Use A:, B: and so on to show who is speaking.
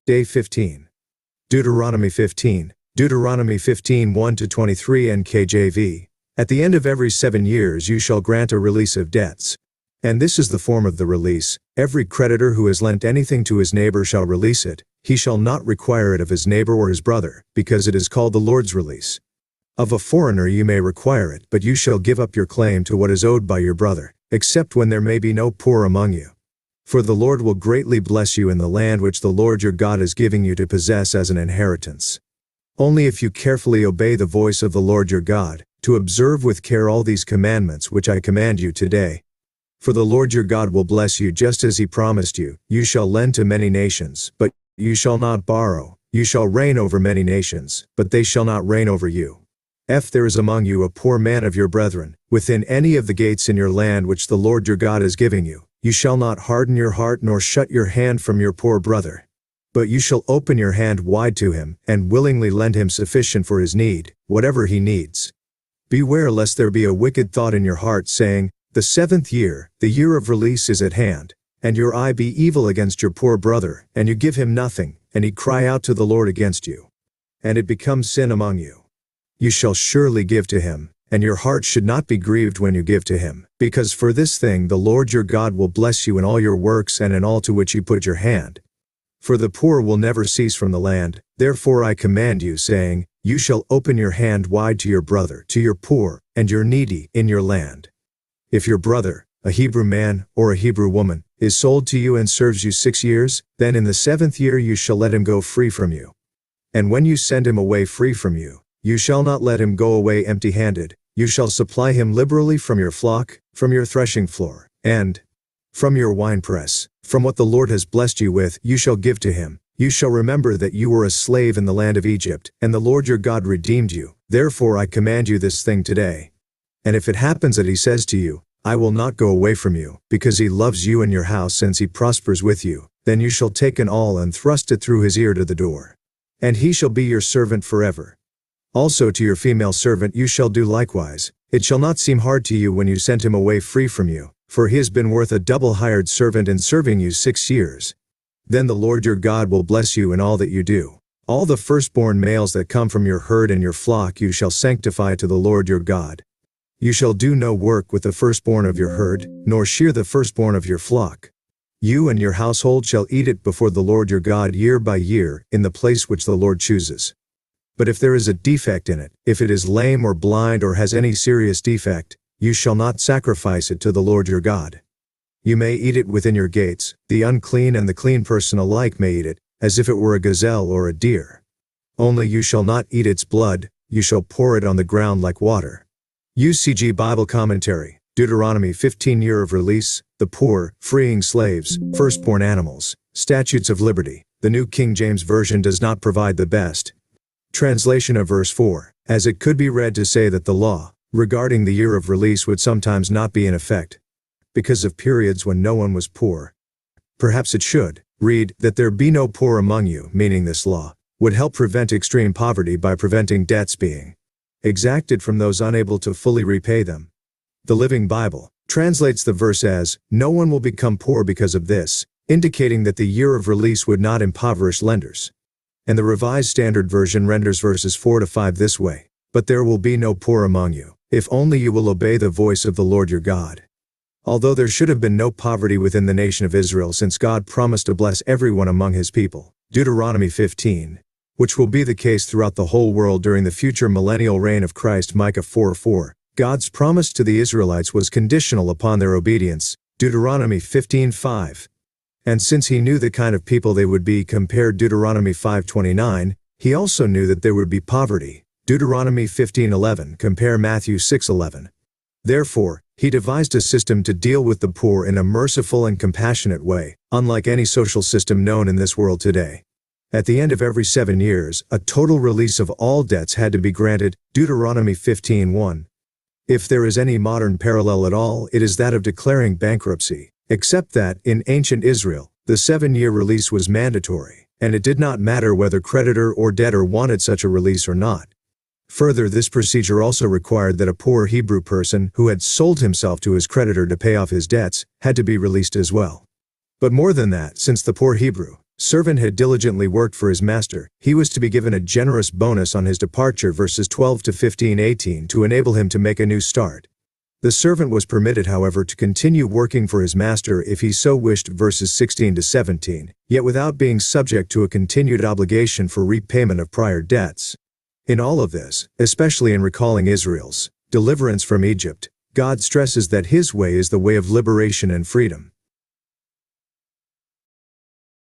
A: Day 15. Deuteronomy 15, 1-23 NKJV. At the end of every 7 years you shall grant a release of debts. And this is the form of the release: every creditor who has lent anything to his neighbor shall release it. He shall not require it of his neighbor or his brother, because it is called the Lord's release. Of a foreigner you may require it, but you shall give up your claim to what is owed by your brother, except when there may be no poor among you. For the Lord will greatly bless you in the land which the Lord your God is giving you to possess as an inheritance. Only if you carefully obey the voice of the Lord your God, to observe with care all these commandments which I command you today. For the Lord your God will bless you just as he promised you. You shall lend to many nations, but you shall not borrow. You shall reign over many nations, but they shall not reign over you. If there is among you a poor man of your brethren, within any of the gates in your land which the Lord your God is giving you, you shall not harden your heart nor shut your hand from your poor brother. But you shall open your hand wide to him, and willingly lend him sufficient for his need, whatever he needs. Beware lest there be a wicked thought in your heart, saying, The 7th year, the year of release is at hand, and your eye be evil against your poor brother, and you give him nothing, and he cry out to the Lord against you. And it becomes sin among you. You shall surely give to him, and your heart should not be grieved when you give to him, because for this thing the Lord your God will bless you in all your works and in all to which you put your hand. For the poor will never cease from the land, therefore I command you, saying, You shall open your hand wide to your brother, to your poor, and your needy, in your land. If your brother, a Hebrew man, or a Hebrew woman, is sold to you and serves you 6 years, then in the 7th year you shall let him go free from you. And when you send him away free from you, you shall not let him go away empty-handed. You shall supply him liberally from your flock, from your threshing floor, and from your winepress. From what the Lord has blessed you with, you shall give to him. You shall remember that you were a slave in the land of Egypt, and the Lord your God redeemed you. Therefore I command you this thing today. And if it happens that he says to you, I will not go away from you, because he loves you and your house since he prospers with you, then you shall take an awl and thrust it through his ear to the door. And he shall be your servant forever. Also to your female servant you shall do likewise. It shall not seem hard to you when you send him away free from you, for he has been worth a double hired servant in serving you 6 years. Then the Lord your God will bless you in all that you do. All the firstborn males that come from your herd and your flock you shall sanctify to the Lord your God. You shall do no work with the firstborn of your herd, nor shear the firstborn of your flock. You and your household shall eat it before the Lord your God year by year, in the place which the Lord chooses. But if there is a defect in it, if it is lame or blind or has any serious defect, you shall not sacrifice it to the Lord your God. You may eat it within your gates. The unclean and the clean person alike may eat it, as if it were a gazelle or a deer. Only you shall not eat its blood, you shall pour it on the ground like water. UCG Bible Commentary, Deuteronomy 15 Year of Release, the poor, freeing slaves, firstborn animals, statutes of liberty. The New King James Version does not provide the best translation of verse 4, as it could be read to say that the law regarding the year of release would sometimes not be in effect, because of periods when no one was poor. Perhaps it should read that there be no poor among you, meaning this law would help prevent extreme poverty by preventing debts being exacted from those unable to fully repay them. The Living Bible translates the verse as, No one will become poor because of this, indicating that the year of release would not impoverish lenders. And the Revised Standard Version renders verses 4-5 this way, But there will be no poor among you, if only you will obey the voice of the Lord your God. Although there should have been no poverty within the nation of Israel since God promised to bless everyone among his people, Deuteronomy 15, which will be the case throughout the whole world during the future millennial reign of Christ, Micah 4:4, God's promise to the Israelites was conditional upon their obedience, Deuteronomy 15:5. And since he knew the kind of people they would be, compared Deuteronomy 5:29, he also knew that there would be poverty, Deuteronomy 15:11, compare Matthew 6:11. Therefore, he devised a system to deal with the poor in a merciful and compassionate way, unlike any social system known in this world today. At the end of every 7 years, a total release of all debts had to be granted, Deuteronomy 15:1. If there is any modern parallel at all, it is that of declaring bankruptcy, except that, in ancient Israel, the 7-year release was mandatory, and it did not matter whether creditor or debtor wanted such a release or not. Further, this procedure also required that a poor Hebrew person who had sold himself to his creditor to pay off his debts had to be released as well. But more than that, since the poor Hebrew Servant had diligently worked for his master. He was to be given a generous bonus on his departure verses 12 to 15:18 to enable him to make a new start. The servant was permitted, however, to continue working for his master if he so wished verses 16 to 17, yet without being subject to a continued obligation for repayment of prior debts. In all of this, especially in recalling Israel's deliverance from Egypt, God stresses that His way is the way of liberation and freedom.